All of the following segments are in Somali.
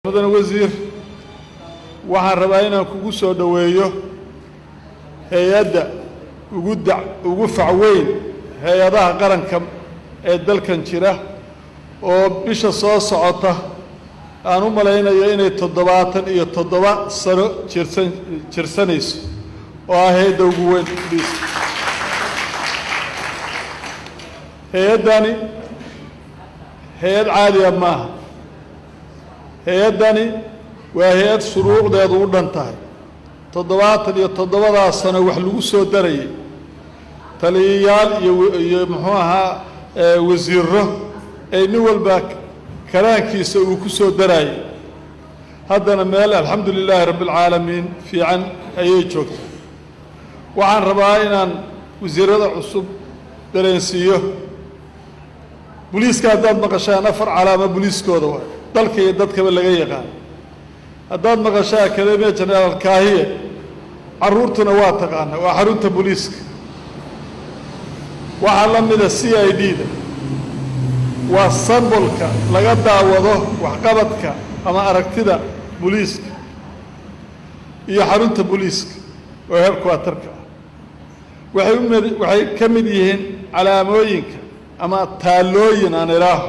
مدن وزير waxaan rabaa inaan kugu soo dhaweeyo hay'adda ugu facweyn hay'adaha qaranka ee dalkan jira oo bisha soo socota aan u maleynayo inay 77 sano jirsanayso oo hay'adda ugu weyn hay'adani hay'ad caadi ma aha hay'adani وهي شروق ده دورن تاعي تضباط اللي تضبط السنة وحلو سو دري تليال يمحوها وزيره نول باك كلام كيس وكسو دري هذا المال الحمد لله رب العالمين في عن أي شوك وعن ربعنا وزير العصب درنسيه بوليس كادات مقشان نفر علامة بوليس كودوا ذلك يدك باللجيء هذا مقشة كلمة جنرال كاهية عرورتنا واتقانا وحرونت بوليسك وعلمنا CID والصنبلك لقد دعوضه وحقبتك أما أركتدا بوليسك هي حرونت بوليسك وهرك واترك وحي كمديهن على موينك أما تالوين أنا راه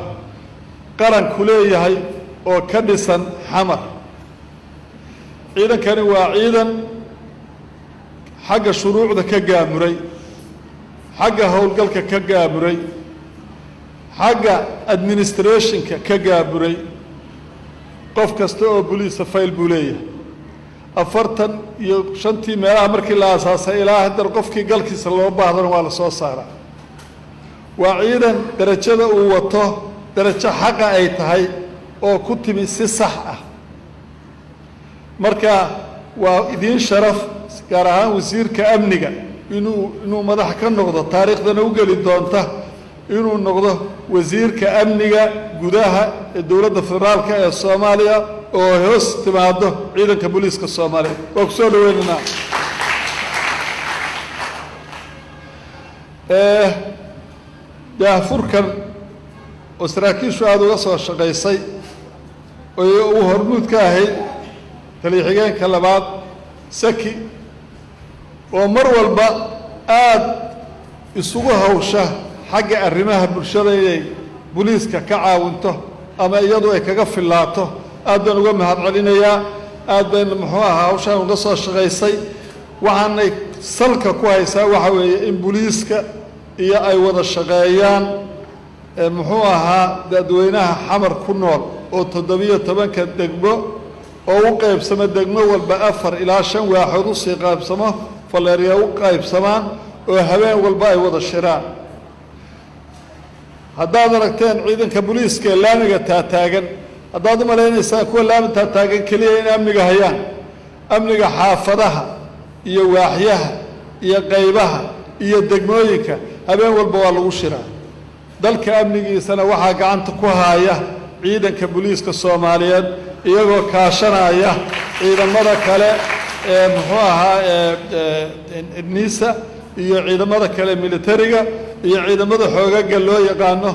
قرن كلية هاي وكدسا حمر عيدا كان واعيدا حق شروع ذا كجامري حق هولقلك كجامري حق administration كجامري قف كستو بوليس فايل بولية أفرتن يشنتي ما أمرك الله أساسا إلى هذا القف كي قال كي سلوا بعض ولا صو صار وعيدا درجة ووطه درجة حق أي تهاي أو كتب صح marka waa idin sharaf gaar ahaan wasiirka amniga inuu madax ka noqdo taariikhdana u gali doonta inuu noqdo wasiirka amniga gudaha ee dawladda federaalka ee Soomaaliya oo hoos timaado ciidanka booliiska Soomaaliya oo soo dhaweynaa daafurkan oo saraakiishu aad uga soo shaqeysay oo uu hormuud ka ahay تليحيان كلابات سكي ومر والبا آد يسوقها وشه حق الرماها برشلي بوليسكا كعاونته أما يدو كقفل لاته آد بين وجمها علينا يا آد بين محوها وشه ونقص الشغيسي وعن سلك كويسة وحوي إن بوليسكا هي أي وضع الشغيان محوها دوينها حمر كنول وتدبية تبانك الدقبو أو قيب سما دقمة والبأفر إلى شن واحد وصي قيب سما فالريا وقيب سمان وهوين والباي وضع الشراء هذا دركتين عيدن كبوليس كلامي تاتاجن هذا ما لين يساكون لام تاتاجن كلين أمنية هيان أمنية حافظها يواحيها يقيبها يدقمويك هوين والبوال والشراء ذلك أمنية سنة واحد عن تقوها عيدن كبوليس كالصوماليين iyagoo kaashanaya ciidamada kale ee muxuaha nisa iyo ciidamada kale militariga iyo ciidamada xoogaga loo yaqaano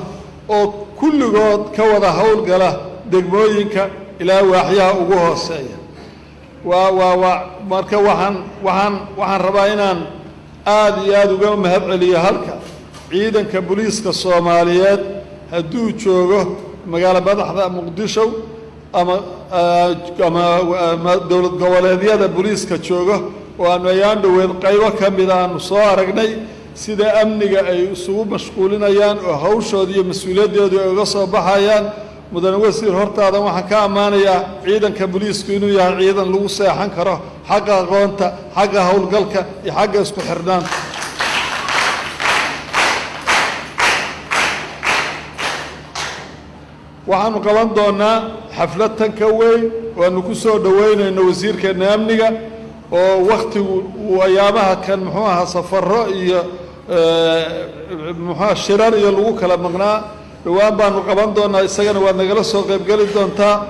oo kulligood ka wada hawl gala degmooyinka ilaa waaxyaha ugu hooseeya marka waxaan rabaa inaan aad iyo aad uga mahad celiyo halka ciidanka booliiska Soomaaliyeed hadduu joogo magaalada madaxda Muqdisho ama dawlad goboleedyada booliiska jooga oo aan ayaan dhaweyn qaybo kamid ah soo aragnay sida amniga ay isugu mashquulinayaan oo hawshooda iyo mas'uuliyadooda ay uga soo baxayaan mudan wasiir hortaada waxaan ka amaanayaa ciidanka booliisku inuu yahay ciidan lagu seexan karo xagga aqoonta xagga hawlgalka iyo xagga isku xirnaanta waxaanu qaban doonaa xaflad tan ka weyn waanu ku soo dhaweynayno wasiirkeena amniga oo waqtigu uu ayaamaha kan muxuu ahaa safaro iyo muxuu shirar iyo lagu kala maqnaa dhawaan baanu qaban doonaa isagana waa nagala soo qayb gali doontaa